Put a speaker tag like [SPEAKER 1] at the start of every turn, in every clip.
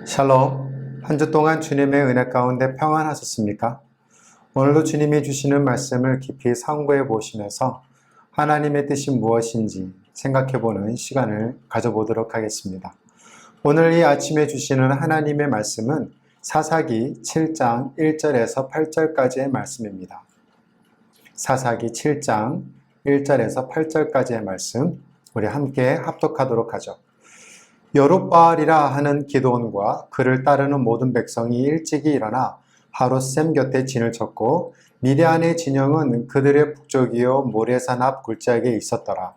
[SPEAKER 1] 샬롬, 한 주 동안 주님의 은혜 가운데 평안하셨습니까? 오늘도 주님이 주시는 말씀을 깊이 상고해 보시면서 하나님의 뜻이 무엇인지 생각해 보는 시간을 가져보도록 하겠습니다. 오늘 이 아침에 주시는 하나님의 말씀은 사사기 7장 1절에서 8절까지의 말씀입니다. 사사기 7장 1절에서 8절까지의 말씀, 우리 함께 합독하도록 하죠. 여룹바알이라 하는 기드온과 그를 따르는 모든 백성이 일찍이 일어나 하롯셈 곁에 진을 쳤고 미디안의 진영은 그들의 북쪽이요 모레산 앞 굴짝에 있었더라.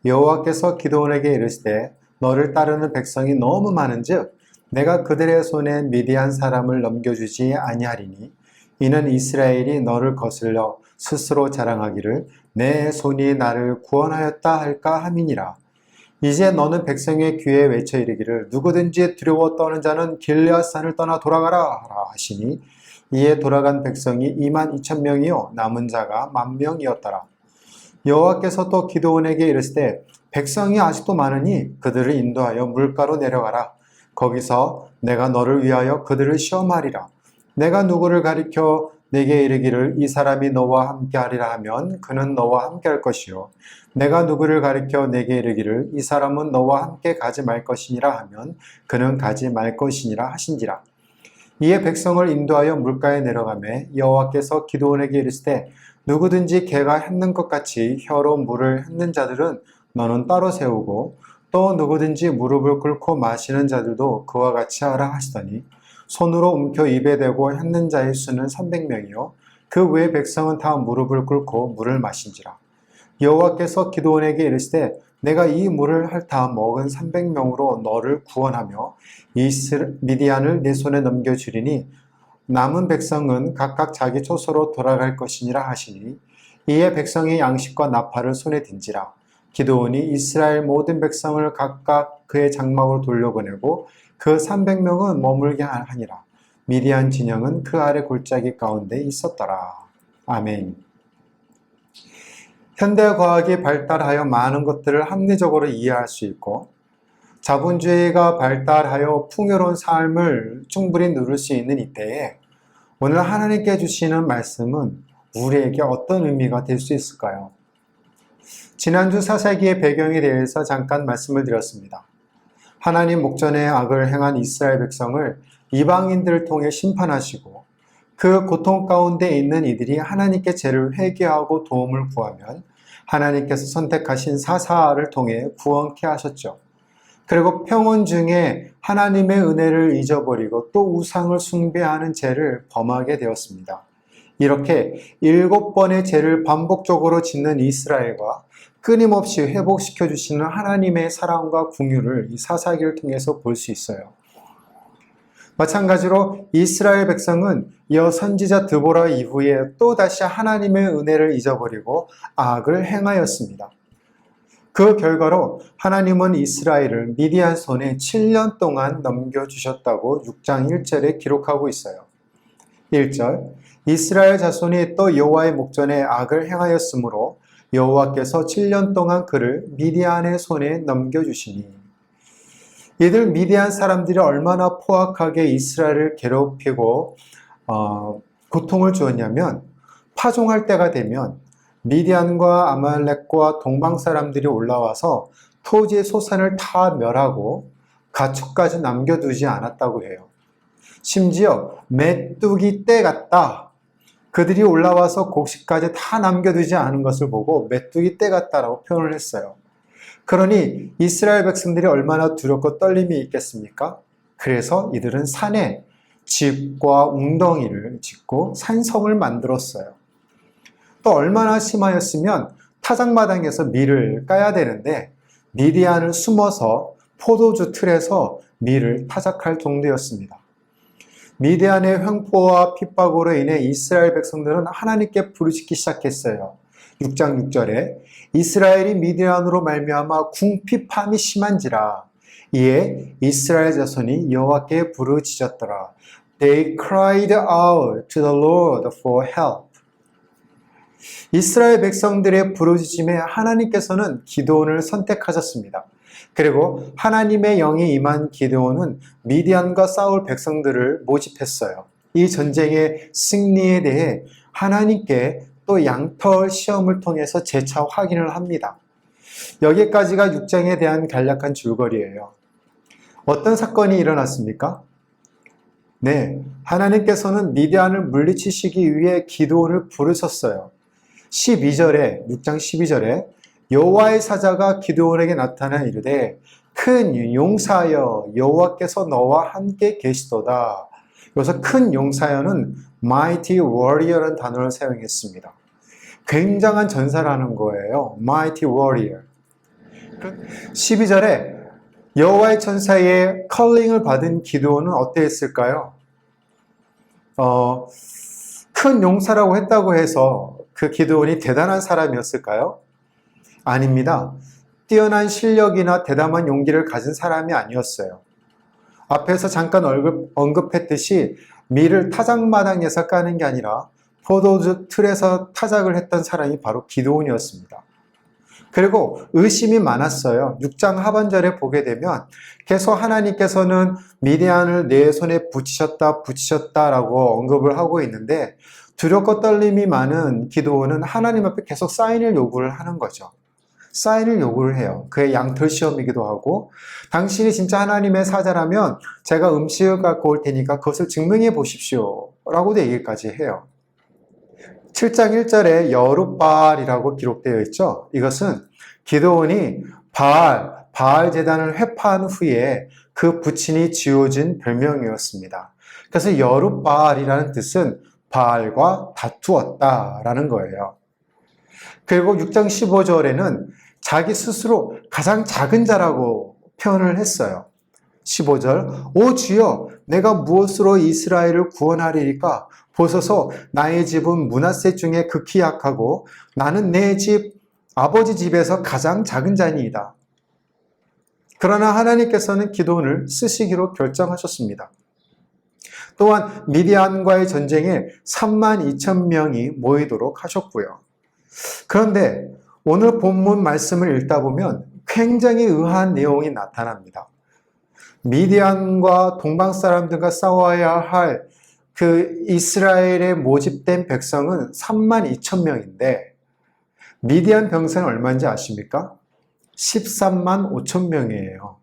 [SPEAKER 1] 여호와께서 기드온에게 이르시되 너를 따르는 백성이 너무 많은즉 내가 그들의 손에 미디안 사람을 넘겨주지 아니하리니 이는 이스라엘이 너를 거슬려 스스로 자랑하기를 내 손이 나를 구원하였다 할까 함이니라. 이제 너는 백성의 귀에 외쳐 이르기를 누구든지 두려워 떠는 자는 길르앗산을 떠나 돌아가라 하시니 이에 돌아간 백성이 22,000명이요 남은 자가 10,000명이었더라. 여호와께서 또 기드온에게 이르시되 백성이 아직도 많으니 그들을 인도하여 물가로 내려가라. 거기서 내가 너를 위하여 그들을 시험하리라. 내가 누구를 가리켜 내게 이르기를 이 사람이 너와 함께 하리라 하면 그는 너와 함께 할 것이요 내가 누구를 가리켜 내게 이르기를 이 사람은 너와 함께 가지 말 것이니라 하면 그는 가지 말 것이니라 하신지라. 이에 백성을 인도하여 물가에 내려가매 여호와께서 기드온에게 이르시되 누구든지 개가 핥는 것 같이 혀로 물을 핥는 자들은 너는 따로 세우고 또 누구든지 무릎을 꿇고 마시는 자들도 그와 같이 하라 하시더니 손으로 움켜 입에 대고 핥는 자의 수는 300명이요 그 외 백성은 다 무릎을 꿇고 물을 마신지라. 여호와께서 기드온에게 이르시되 내가 이 물을 핥아 먹은 300명으로 너를 구원하며 미디안을 내 손에 넘겨주리니 남은 백성은 각각 자기 초소로 돌아갈 것이니라 하시니 이에 백성이 양식과 나팔을 손에 든지라. 기드온이 이스라엘 모든 백성을 각각 그의 장막으로 돌려보내고 그 300명은 머물게 하니라. 미디안 진영은 그 아래 골짜기 가운데 있었더라. 아멘. 현대과학이 발달하여 많은 것들을 합리적으로 이해할 수 있고 자본주의가 발달하여 풍요로운 삶을 충분히 누릴 수 있는 이때에 오늘 하나님께 주시는 말씀은 우리에게 어떤 의미가 될 수 있을까요? 지난주 사사기의 배경에 대해서 잠깐 말씀을 드렸습니다. 하나님 목전에 악을 행한 이스라엘 백성을 이방인들을 통해 심판하시고 그 고통 가운데 있는 이들이 하나님께 죄를 회개하고 도움을 구하면 하나님께서 선택하신 사사를 통해 구원케 하셨죠. 그리고 평온 중에 하나님의 은혜를 잊어버리고 또 우상을 숭배하는 죄를 범하게 되었습니다. 이렇게 7번의 죄를 반복적으로 짓는 이스라엘과 끊임없이 회복시켜 주시는 하나님의 사랑과 긍휼을 이 사사기를 통해서 볼 수 있어요. 마찬가지로 이스라엘 백성은 이어 선지자 드보라 이후에 또다시 하나님의 은혜를 잊어버리고 악을 행하였습니다. 그 결과로 하나님은 이스라엘을 미디안 손에 7년 동안 넘겨주셨다고 6장 1절에 기록하고 있어요. 1절, 이스라엘 자손이 또 여호와의 목전에 악을 행하였으므로 여호와께서 7년 동안 그를 미디안의 손에 넘겨주시니 이들 미디안 사람들이 얼마나 포악하게 이스라엘을 괴롭히고 고통을 주었냐면 파종할 때가 되면 미디안과 아말렉과 동방 사람들이 올라와서 토지의 소산을 다 멸하고 가축까지 남겨두지 않았다고 해요. 심지어 메뚜기 떼 같다. 그들이 올라와서 곡식까지 다 남겨두지 않은 것을 보고 메뚜기 떼 같다라고 표현을 했어요. 그러니 이스라엘 백성들이 얼마나 두렵고 떨림이 있겠습니까? 그래서 이들은 산에 집과 웅덩이를 짓고 산성을 만들었어요. 또 얼마나 심하였으면 타작마당에서 밀을 까야 되는데 미디안을 숨어서 포도주 틀에서 밀을 타작할 정도였습니다. 미디안의 횡포와 핍박으로 인해 이스라엘 백성들은 하나님께 부르짖기 시작했어요. 6장 6절에 이스라엘이 미디안으로 말미암아 궁핍함이 심한지라 이에 이스라엘 자손이 여호와께 부르짖었더라. They cried out to the Lord for help. 이스라엘 백성들의 부르짖음에 하나님께서는 기드온을 선택하셨습니다. 그리고 하나님의 영이 임한 기드온은 미디안과 싸울 백성들을 모집했어요. 이 전쟁의 승리에 대해 하나님께 또 양털 시험을 통해서 재차 확인을 합니다. 여기까지가 6장에 대한 간략한 줄거리예요. 어떤 사건이 일어났습니까? 네, 하나님께서는 미디안을 물리치시기 위해 기드온을 부르셨어요. 6장 12절에 여호와의 사자가 기드온에게 나타나 이르되 큰 용사여 여호와께서 너와 함께 계시도다. 여기서 큰 용사여는 mighty warrior라는 단어를 사용했습니다. 굉장한 전사라는 거예요. mighty warrior. 12절에 여호와의 천사의 컬링을 받은 기드온은 어땠을까요? 큰 용사라고 했다고 해서 그 기드온이 대단한 사람이었을까요? 아닙니다. 뛰어난 실력이나 대담한 용기를 가진 사람이 아니었어요. 앞에서 잠깐 언급했듯이 밀을 타작마당에서 까는 게 아니라 포도주 틀에서 타작을 했던 사람이 바로 기드온이었습니다. 그리고 의심이 많았어요. 6장 하반절에 보게 되면 계속 하나님께서는 미디안을 내 손에 붙이셨다라고 언급을 하고 있는데 두렵고 떨림이 많은 기드온은 하나님 앞에 계속 사인을 요구를 하는 거죠. 사인을 요구를 해요. 그의 양털 시험이기도 하고 당신이 진짜 하나님의 사자라면 제가 음식을 갖고 올 테니까 그것을 증명해 보십시오 라고도 얘기까지 해요. 7장 1절에 여룻바알이라고 기록되어 있죠. 이것은 기드온이 바알 제단을 회파한 후에 그 부친이 지어준 별명이었습니다. 그래서 여룻바알이라는 뜻은 바알과 다투었다라는 거예요. 그리고 6장 15절에는 자기 스스로 가장 작은 자라고 표현을 했어요. 15절 오 주여 내가 무엇으로 이스라엘을 구원하리이까 보소서 나의 집은 므낫세 중에 극히 약하고 나는 내 집 아버지 집에서 가장 작은 자니이다. 그러나 하나님께서는 기드온을 쓰시기로 결정하셨습니다. 또한 미디안과의 전쟁에 32,000명이 모이도록 하셨고요. 그런데 오늘 본문 말씀을 읽다 보면 굉장히 의아한 내용이 나타납니다. 미디안과 동방 사람들과 싸워야 할 그 이스라엘에 모집된 백성은 32,000명인데 미디안 병사는 얼마인지 아십니까? 13만 5천 명이에요.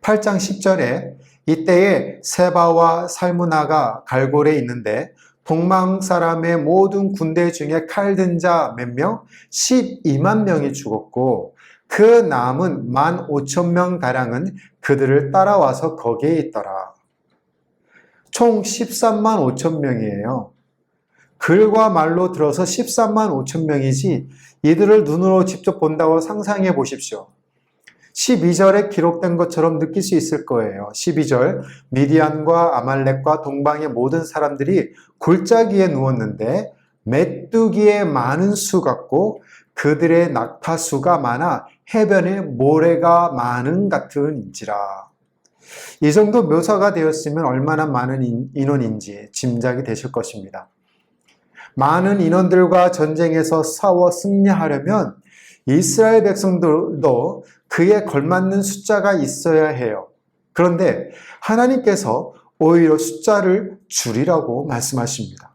[SPEAKER 1] 8장 10절에 이때에 세바와 살무나가 갈골에 있는데 동방 사람의 모든 군대 중에 칼든 자 몇 명? 12만 명이 죽었고 그 남은 15,000명가량은 그들을 따라와서 거기에 있더라. 총 13만 5천 명이에요. 글과 말로 들어서 13만 5천 명이지 이들을 눈으로 직접 본다고 상상해 보십시오. 12절에 기록된 것처럼 느낄 수 있을 거예요. 12절 미디안과 아말렉과 동방의 모든 사람들이 골짜기에 누웠는데 메뚜기의 많은 수 같고 그들의 낙타수가 많아 해변에 모래가 많은 같은인지라. 이 정도 묘사가 되었으면 얼마나 많은 인원인지 짐작이 되실 것입니다. 많은 인원들과 전쟁에서 싸워 승리하려면 이스라엘 백성들도 그에 걸맞는 숫자가 있어야 해요. 그런데 하나님께서 오히려 숫자를 줄이라고 말씀하십니다.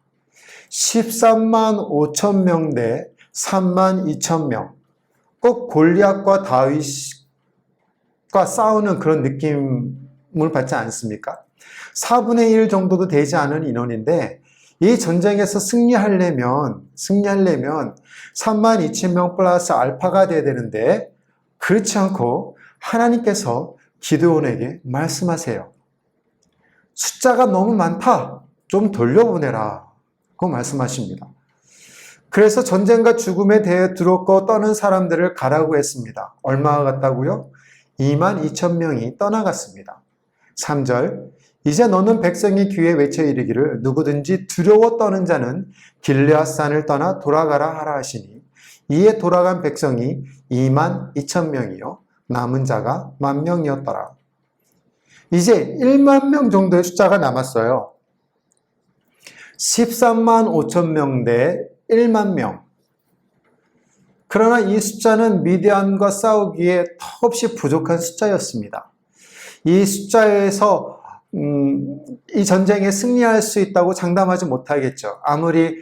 [SPEAKER 1] 13만 5천 명 대 3만 2천 명. 꼭 골리앗과 다윗과 싸우는 그런 느낌을 받지 않습니까? 4분의 1 정도도 되지 않은 인원인데 이 전쟁에서 승리하려면 3만 2천 명 플러스 알파가 돼야 되는데 그렇지 않고 하나님께서 기드온에게 말씀하세요. 숫자가 너무 많다. 좀 돌려보내라. 고 말씀하십니다. 그래서 전쟁과 죽음에 대해 두렵고 떠는 사람들을 가라고 했습니다. 얼마가 갔다고요? 2만 2천 명이 떠나갔습니다. 3절 이제 너는 백성의 귀에 외쳐 이르기를 누구든지 두려워 떠는 자는 길르앗산을 떠나 돌아가라 하라 하시니 이에 돌아간 백성이 2만 2천 명이요 남은 자가 10,000명이었더라. 이제 1만 명 정도의 숫자가 남았어요. 13만 5천 명 대 1만 명. 그러나 이 숫자는 미디안과 싸우기에 턱없이 부족한 숫자였습니다. 이 숫자에서 이 전쟁에 승리할 수 있다고 장담하지 못하겠죠. 아무리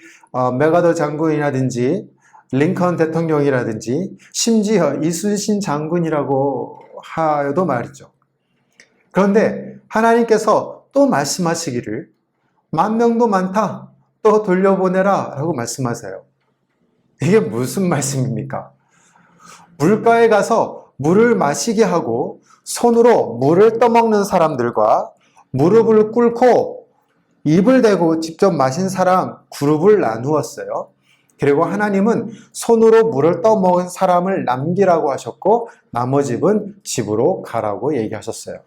[SPEAKER 1] 메가더 장군이라든지 링컨 대통령이라든지 심지어 이순신 장군이라고 하여도 말이죠. 그런데 하나님께서 또 말씀하시기를 10,000명도 많다, 또 돌려보내라 라고 말씀하세요. 이게 무슨 말씀입니까? 물가에 가서 물을 마시게 하고 손으로 물을 떠먹는 사람들과 무릎을 꿇고 입을 대고 직접 마신 사람 그룹을 나누었어요. 그리고 하나님은 손으로 물을 떠먹은 사람을 남기라고 하셨고 나머지 집으로 가라고 얘기하셨어요.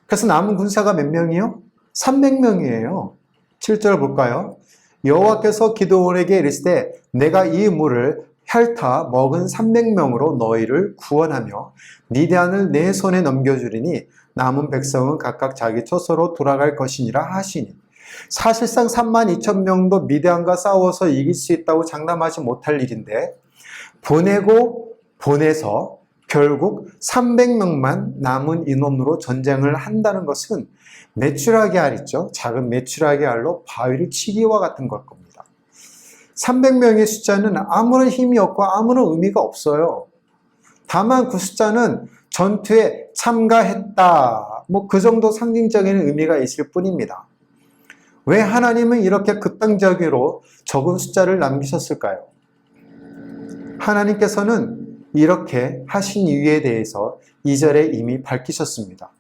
[SPEAKER 1] 그래서 남은 군사가 몇 명이요? 300명이에요. 7절 볼까요? 여호와께서 기드온에게 이르시되 내가 이 물을 핥아 먹은 300명으로 너희를 구원하며 미디안을 내 손에 넘겨주리니 남은 백성은 각각 자기 처소로 돌아갈 것이니라 하시니, 사실상 32,000명도 미디안과 싸워서 이길 수 있다고 장담하지 못할 일인데 보내고 보내서 결국 300명만 남은 인원으로 전쟁을 한다는 것은 메추라기 알 있죠? 작은 메추라기 알로 바위를 치기와 같은 걸 겁니다. 300명의 숫자는 아무런 힘이 없고 아무런 의미가 없어요. 다만 그 숫자는 전투에 참가했다, 그 정도 상징적인 의미가 있을 뿐입니다. 왜 하나님은 이렇게 극단적으로 적은 숫자를 남기셨을까요? 하나님께서는 이렇게 하신 이유에 대해서 2절에 이미 밝히셨습니다.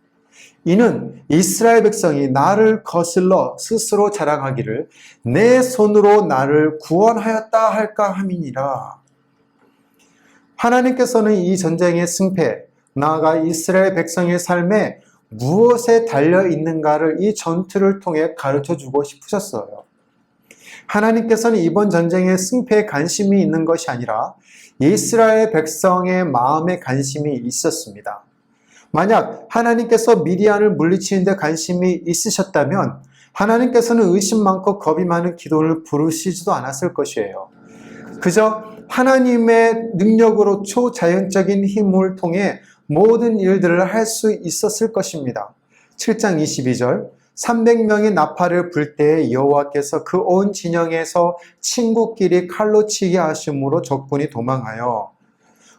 [SPEAKER 1] 이는 이스라엘 백성이 나를 거슬러 스스로 자랑하기를 내 손으로 나를 구원하였다 할까 함이니라. 하나님께서는 이 전쟁의 승패, 나아가 이스라엘 백성의 삶에 무엇에 달려 있는가를 이 전투를 통해 가르쳐주고 싶으셨어요. 하나님께서는 이번 전쟁의 승패에 관심이 있는 것이 아니라 이스라엘 백성의 마음에 관심이 있었습니다. 만약 하나님께서 미디안을 물리치는 데 관심이 있으셨다면 하나님께서는 의심 많고 겁이 많은 기도를 부르시지도 않았을 것이에요. 그저 하나님의 능력으로 초자연적인 힘을 통해 모든 일들을 할 수 있었을 것입니다. 7장 22절 300명의 나팔을 불 때에 여호와께서 그 온 진영에서 친구끼리 칼로 치게 하심으로 적군이 도망하여,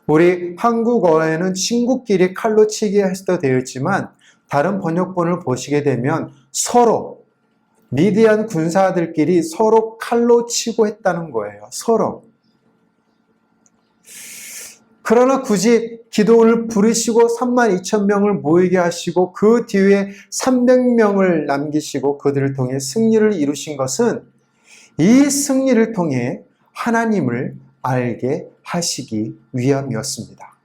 [SPEAKER 1] 우리 한국어에는 친구끼리 칼로 치게 했어도 되었지만 다른 번역본을 보시게 되면 서로 미디안 군사들끼리 서로 칼로 치고 했다는 거예요. 서로. 그러나 굳이 기도원을 부르시고 32,000명을 모이게 하시고 그 뒤에 300명을 남기시고 그들을 통해 승리를 이루신 것은 이 승리를 통해 하나님을 알게 하시기 위함이었습니다.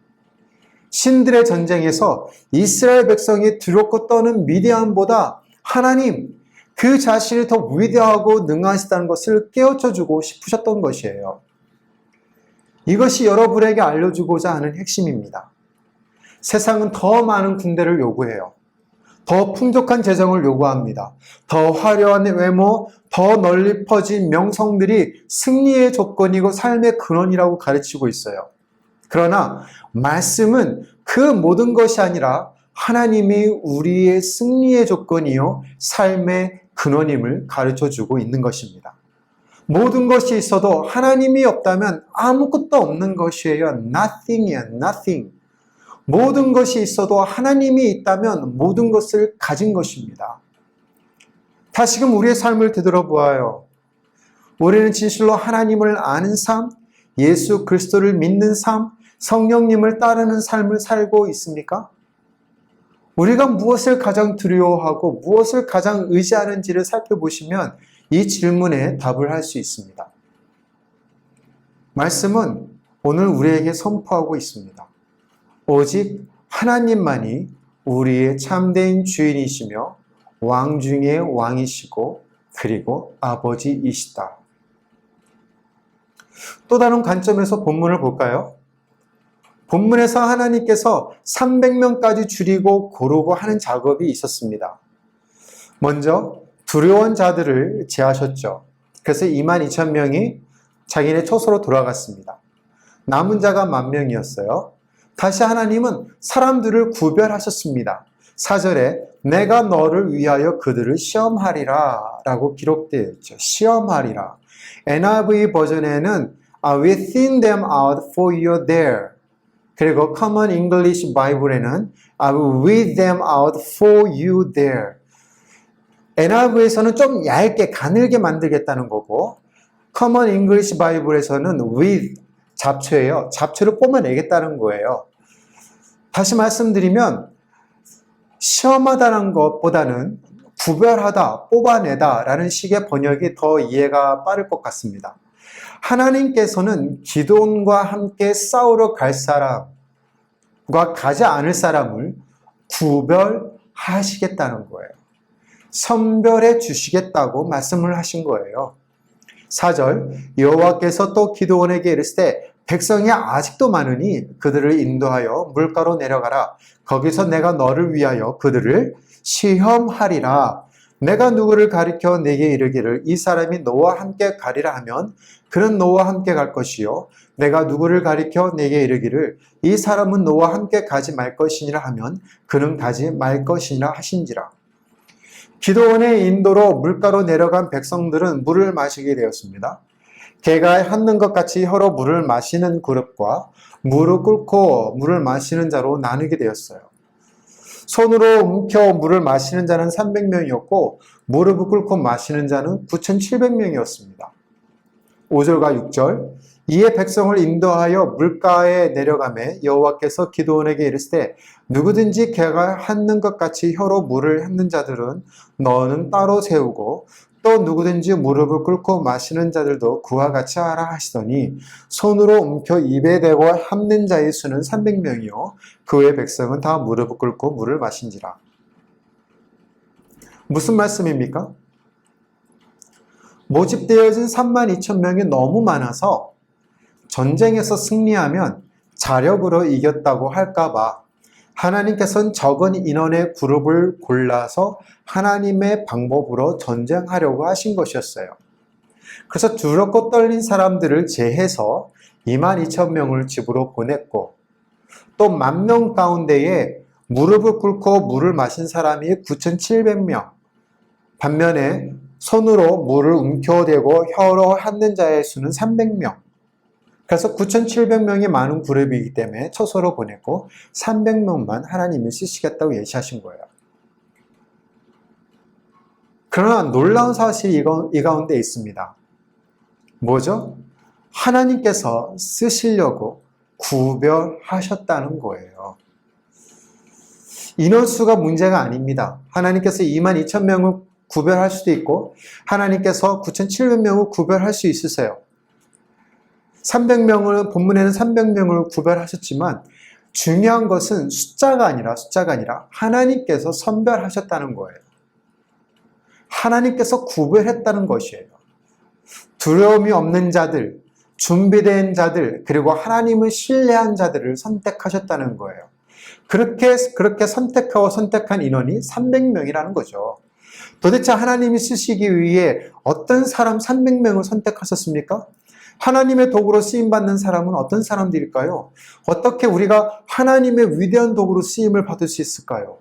[SPEAKER 1] 신들의 전쟁에서 이스라엘 백성이 두렵고 떠는 미디안보다 하나님 그 자신이 더 위대하고 능하시다는 것을 깨우쳐주고 싶으셨던 것이에요. 이것이 여러분에게 알려주고자 하는 핵심입니다. 세상은 더 많은 군대를 요구해요. 더 풍족한 재정을 요구합니다. 더 화려한 외모, 더 널리 퍼진 명성들이 승리의 조건이고 삶의 근원이라고 가르치고 있어요. 그러나 말씀은 그 모든 것이 아니라 하나님이 우리의 승리의 조건이요 삶의 근원임을 가르쳐주고 있는 것입니다. 모든 것이 있어도 하나님이 없다면 아무것도 없는 것이에요. Nothing이야, nothing. 모든 것이 있어도 하나님이 있다면 모든 것을 가진 것입니다. 다시금 우리의 삶을 되돌아보아요. 우리는 진실로 하나님을 아는 삶, 예수 그리스도를 믿는 삶, 성령님을 따르는 삶을 살고 있습니까? 우리가 무엇을 가장 두려워하고 무엇을 가장 의지하는지를 살펴보시면 이 질문에 답을 할 수 있습니다. 말씀은 오늘 우리에게 선포하고 있습니다. 오직 하나님만이 우리의 참된 주인이시며 왕 중의 왕이시고 그리고 아버지이시다. 또 다른 관점에서 본문을 볼까요? 본문에서 하나님께서 300명까지 줄이고 고르고 하는 작업이 있었습니다. 먼저 두려운 자들을 제하셨죠. 그래서 22,000명이 자기네 처소로 돌아갔습니다. 남은 자가 10,000명이었어요. 다시 하나님은 사람들을 구별하셨습니다. 4절에 내가 너를 위하여 그들을 시험하리라 라고 기록되어 있죠. 시험하리라. NIV 버전에는 We thin them out for you there. 그리고 Common English Bible에는 I will weed them out for you there. NIV에서는 좀 얇게 가늘게 만들겠다는 거고 Common English Bible에서는 weed, 잡초예요. 잡초를 뽑아내겠다는 거예요. 다시 말씀드리면 시험하다는 것보다는 구별하다, 뽑아내다 라는 식의 번역이 더 이해가 빠를 것 같습니다. 하나님께서는 기드온과 함께 싸우러 갈 사람과 가지 않을 사람을 구별하시겠다는 거예요. 선별해 주시겠다고 말씀을 하신 거예요. 4절 여호와께서 또 기드온에게 이르시되 때 백성이 아직도 많으니 그들을 인도하여 물가로 내려가라. 거기서 내가 너를 위하여 그들을 시험하리라. 내가 누구를 가리켜 내게 이르기를 이 사람이 너와 함께 가리라 하면 그는 너와 함께 갈 것이요 내가 누구를 가리켜 내게 이르기를 이 사람은 너와 함께 가지 말 것이니라 하면 그는 가지 말 것이니라 하신지라. 기드온의 인도로 물가로 내려간 백성들은 물을 마시게 되었습니다. 개가 핥는 것 같이 혀로 물을 마시는 그룹과 무릎 꿇고 물을 마시는 자로 나누게 되었어요. 손으로 움켜 물을 마시는 자는 300명이었고 무릎을 꿇고 마시는 자는 9,700명이었습니다. 5절과 6절 이에 백성을 인도하여 물가에 내려가매 여호와께서 기드온에게 이르시되 누구든지 개가 핥는 것 같이 혀로 물을 핥는 자들은 너는 따로 세우고 또 누구든지 무릎을 꿇고 마시는 자들도 그와 같이 하라 하시더니 손으로 움켜 입에 대고 핥는 자의 수는 300명이요 그 외 백성은 다 무릎을 꿇고 물을 마신지라. 무슨 말씀입니까? 모집되어진 32,000명이 너무 많아서 전쟁에서 승리하면 자력으로 이겼다고 할까봐 하나님께서는 적은 인원의 그룹을 골라서 하나님의 방법으로 전쟁하려고 하신 것이었어요. 그래서 두렵고 떨린 사람들을 제해서 22,000명을 집으로 보냈고 또 10,000명 가운데에 무릎을 꿇고 물을 마신 사람이 9,700명, 반면에 손으로 물을 움켜대고 혀로 핥는 자의 수는 300명. 그래서 9,700명이 많은 그룹이기 때문에 처소로 보냈고 300명만 하나님이 쓰시겠다고 예시하신 거예요. 그러나 놀라운 사실이 이 가운데 있습니다. 뭐죠? 하나님께서 쓰시려고 구별하셨다는 거예요. 인원수가 문제가 아닙니다. 하나님께서 22,000명을 구별할 수도 있고 하나님께서 9,700명을 구별할 수 있으세요. 300명을 본문에는 300명을 구별하셨지만 중요한 것은 숫자가 아니라 하나님께서 선별하셨다는 거예요. 하나님께서 구별했다는 것이에요. 두려움이 없는 자들, 준비된 자들, 그리고 하나님을 신뢰한 자들을 선택하셨다는 거예요. 그렇게 선택하고 선택한 인원이 300명이라는 거죠. 도대체 하나님이 쓰시기 위해 어떤 사람 300명을 선택하셨습니까? 하나님의 도구로 쓰임받는 사람은 어떤 사람들일까요? 어떻게 우리가 하나님의 위대한 도구로 쓰임을 받을 수 있을까요?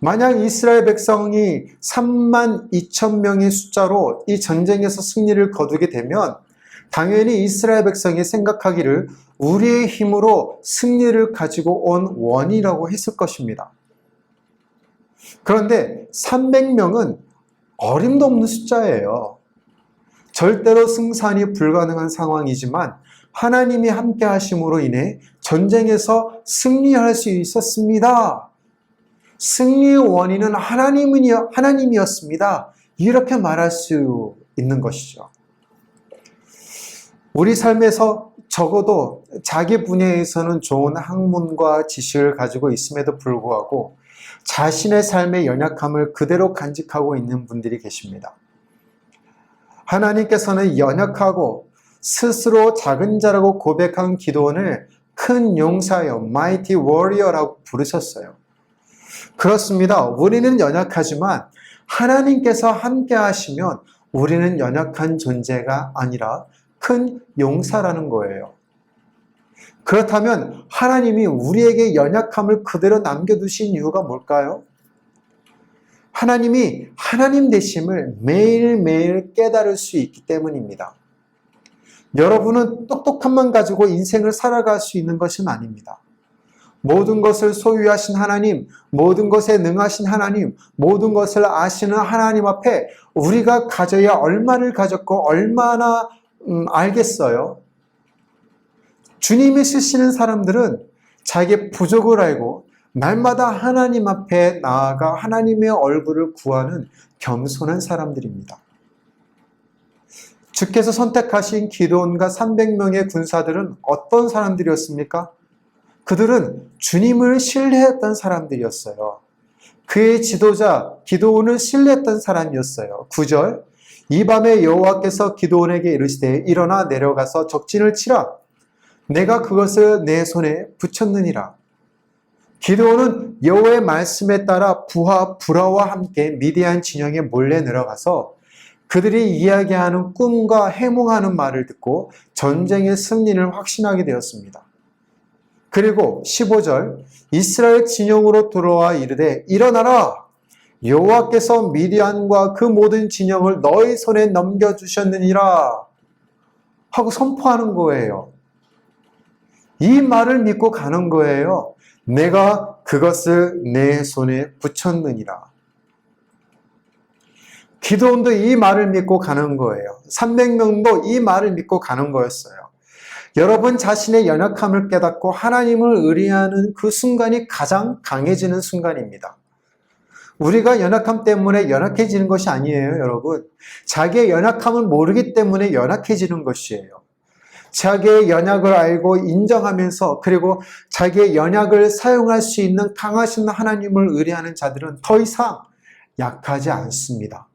[SPEAKER 1] 만약 이스라엘 백성이 32,000명의 숫자로 이 전쟁에서 승리를 거두게 되면 당연히 이스라엘 백성이 생각하기를 우리의 힘으로 승리를 가지고 온 원이라고 했을 것입니다. 그런데 300명은 어림도 없는 숫자예요. 절대로 승산이 불가능한 상황이지만 하나님이 함께 하심으로 인해 전쟁에서 승리할 수 있었습니다. 승리의 원인은 하나님이었습니다. 이렇게 말할 수 있는 것이죠. 우리 삶에서 적어도 자기 분야에서는 좋은 학문과 지식을 가지고 있음에도 불구하고 자신의 삶의 연약함을 그대로 간직하고 있는 분들이 계십니다. 하나님께서는 연약하고 스스로 작은 자라고 고백한 기드온을 큰 용사여, mighty warrior라고 부르셨어요. 그렇습니다. 우리는 연약하지만 하나님께서 함께 하시면 우리는 연약한 존재가 아니라 큰 용사라는 거예요. 그렇다면 하나님이 우리에게 연약함을 그대로 남겨두신 이유가 뭘까요? 하나님이 하나님 되심을 매일매일 깨달을 수 있기 때문입니다. 여러분은 똑똑함만 가지고 인생을 살아갈 수 있는 것은 아닙니다. 모든 것을 소유하신 하나님, 모든 것에 능하신 하나님, 모든 것을 아시는 하나님 앞에 우리가 가져야 얼마를 가졌고 얼마나 알겠어요? 주님이 쓰시는 사람들은 자기의 부족을 알고 날마다 하나님 앞에 나아가 하나님의 얼굴을 구하는 겸손한 사람들입니다. 주께서 선택하신 기드온과 300명의 군사들은 어떤 사람들이었습니까? 그들은 주님을 신뢰했던 사람들이었어요. 그의 지도자 기드온을 신뢰했던 사람이었어요. 9절, 이 밤에 여호와께서 기드온에게 이르시되 일어나 내려가서 적진을 치라. 내가 그것을 내 손에 붙였느니라. 기드온은 여호와의 말씀에 따라 부하 불화와 함께 미디안 진영에 몰래 내려가서 그들이 이야기하는 꿈과 해몽하는 말을 듣고 전쟁의 승리를 확신하게 되었습니다. 그리고 15절, 이스라엘 진영으로 들어와 이르되 일어나라. 여호와께서 미디안과 그 모든 진영을 너희 손에 넘겨주셨느니라 하고 선포하는 거예요. 이 말을 믿고 가는 거예요. 내가 그것을 내 손에 붙였느니라. 기드온도 이 말을 믿고 가는 거예요. 300명도 이 말을 믿고 가는 거였어요. 여러분 자신의 연약함을 깨닫고 하나님을 의뢰하는 그 순간이 가장 강해지는 순간입니다. 우리가 연약함 때문에 연약해지는 것이 아니에요, 여러분. 자기의 연약함을 모르기 때문에 연약해지는 것이에요. 자기의 연약을 알고 인정하면서 그리고 자기의 연약을 사용할 수 있는 강하신 하나님을 의뢰하는 자들은 더 이상 약하지 않습니다.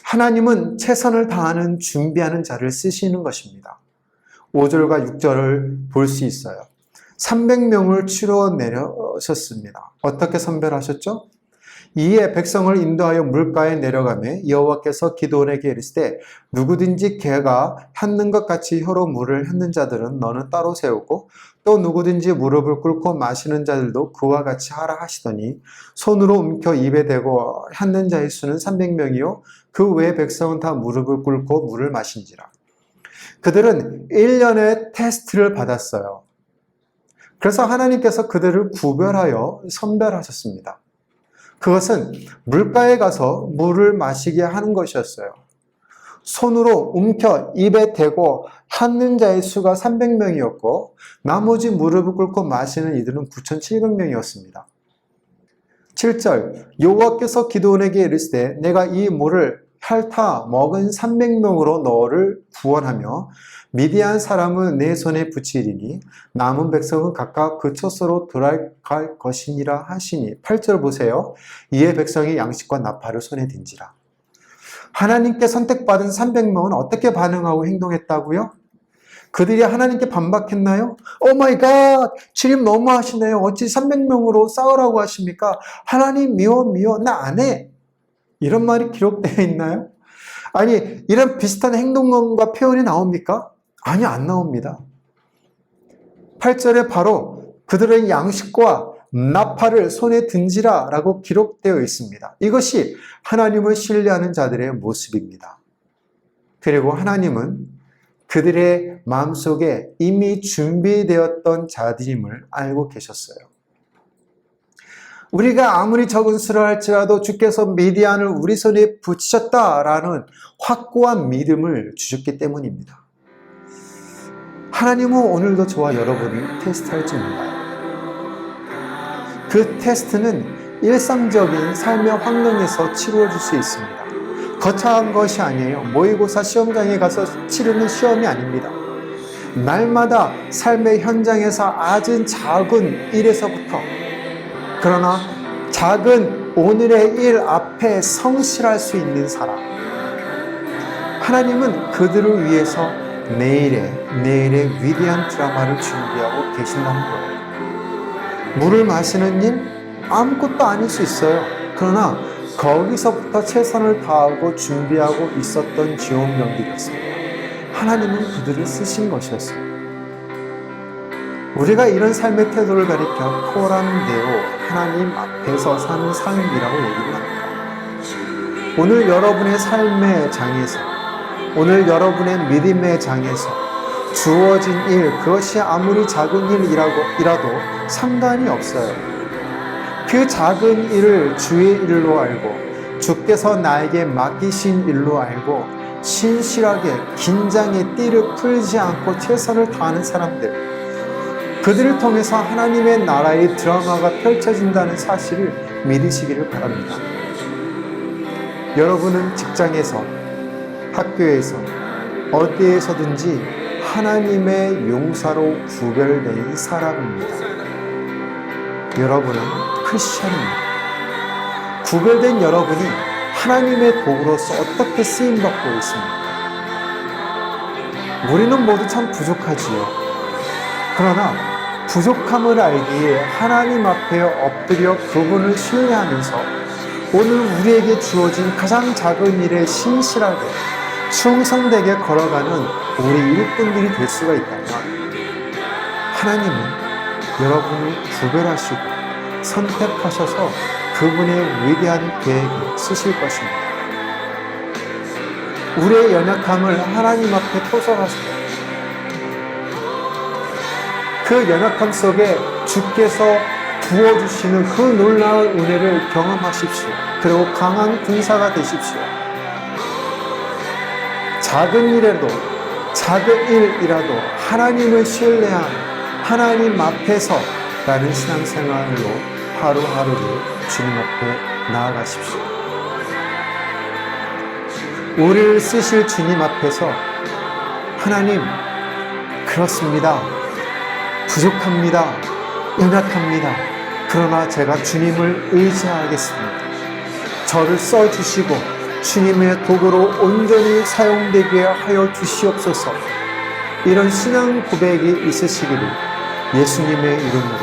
[SPEAKER 1] 하나님은 최선을 다하는 준비하는 자를 쓰시는 것입니다. 5절과 6절을 볼 수 있어요. 300명을 치러 내려셨습니다. 어떻게 선별하셨죠? 이에 백성을 인도하여 물가에 내려가매 여호와께서 기드온에게 이르시되 누구든지 개가 핥는 것 같이 혀로 물을 핥는 자들은 너는 따로 세우고 또 누구든지 무릎을 꿇고 마시는 자들도 그와 같이 하라 하시더니 손으로 움켜 입에 대고 핥는 자의 수는 300명이요 그 외 백성은 다 무릎을 꿇고 물을 마신지라. 그들은 1년의 테스트를 받았어요. 그래서 하나님께서 그들을 구별하여 선별하셨습니다. 그것은 물가에 가서 물을 마시게 하는 것이었어요. 손으로 움켜 입에 대고 핥는 자의 수가 300명이었고 나머지 무릎을 꿇고 마시는 이들은 9,700명이었습니다. 7절, 여호와께서 기드온에게 이르시되 내가 이 물을 핥아 먹은 300명으로 너를 구원하며 미디안 사람은 내 손에 붙이리니 남은 백성은 각각 그 처소로 돌아갈 것이니라 하시니. 8절 보세요. 이에 백성이 양식과 나팔을 손에 든지라. 하나님께 선택받은 300명은 어떻게 반응하고 행동했다고요? 그들이 하나님께 반박했나요? 오 마이 갓, 주님 너무하시네요. 어찌 300명으로 싸우라고 하십니까? 하나님 미워 나 안 해. 이런 말이 기록되어 있나요? 아니, 이런 비슷한 행동과 표현이 나옵니까? 아니, 안 나옵니다. 8절에 바로 그들의 양식과 나팔을 손에 든지라 라고 기록되어 있습니다. 이것이 하나님을 신뢰하는 자들의 모습입니다. 그리고 하나님은 그들의 마음속에 이미 준비되었던 자들임을 알고 계셨어요. 우리가 아무리 적은 수를 할지라도 주께서 미디안을 우리 손에 붙이셨다라는 확고한 믿음을 주셨기 때문입니다. 하나님은 오늘도 저와 여러분을 테스트할지 몰라요. 그 테스트는 일상적인 삶의 환경에서 치루어질 수 있습니다. 거창한 것이 아니에요. 모의고사 시험장에 가서 치르는 시험이 아닙니다. 날마다 삶의 현장에서 아주 작은 일에서부터, 그러나 작은 오늘의 일 앞에 성실할 수 있는 사람, 하나님은 그들을 위해서 내일의 위대한 드라마를 준비하고 계신다는 거예요. 물을 마시는 일 아무것도 아닐 수 있어요. 그러나 거기서부터 최선을 다하고 준비하고 있었던 지원병들이었습니다. 하나님은 그들을 쓰신 것이었어요. 우리가 이런 삶의 태도를 가리켜 코람데오, 하나님 앞에서 사는 삶이라고 얘기를 합니다. 오늘 여러분의 삶의 장에서, 오늘 여러분의 믿음의 장에서 주어진 일, 그것이 아무리 작은 일이라도 상관이 없어요. 그 작은 일을 주의 일로 알고 주께서 나에게 맡기신 일로 알고 신실하게 긴장의 띠를 풀지 않고 최선을 다하는 사람들, 그들을 통해서 하나님의 나라의 드라마가 펼쳐진다는 사실을 믿으시기를 바랍니다. 여러분은 직장에서, 학교에서, 어디에서든지 하나님의 용사로 구별된 사람입니다. 여러분은 크리스천입니다. 구별된 여러분이 하나님의 도구로서 어떻게 쓰임받고 있습니까? 우리는 모두 참 부족하지요. 그러나 부족함을 알기에 하나님 앞에 엎드려 그분을 신뢰하면서 오늘 우리에게 주어진 가장 작은 일에 신실하게 충성되게 걸어가는 우리 일꾼들이 될 수가 있다면, 하나님은 여러분을 구별하시고 선택하셔서 그분의 위대한 계획을 쓰실 것입니다. 우리의 연약함을 하나님 앞에 토설하세요. 그 연약함 속에 주께서 부어주시는 그 놀라운 은혜를 경험하십시오. 그리고 강한 군사가 되십시오. 작은 일이라도, 작은 일이라도 하나님을 신뢰한 하나님 앞에서 라는 신앙생활로 하루하루를 주님 앞에 나아가십시오. 우리를 쓰실 주님 앞에서 하나님, 그렇습니다. 부족합니다. 연약합니다. 그러나 제가 주님을 의지하겠습니다. 저를 써주시고 주님의 도구로 온전히 사용되게 하여 주시옵소서. 이런 신앙 고백이 있으시기를 예수님의 이름으로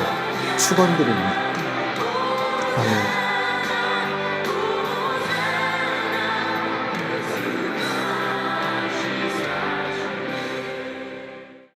[SPEAKER 1] 축원드립니다. 아멘.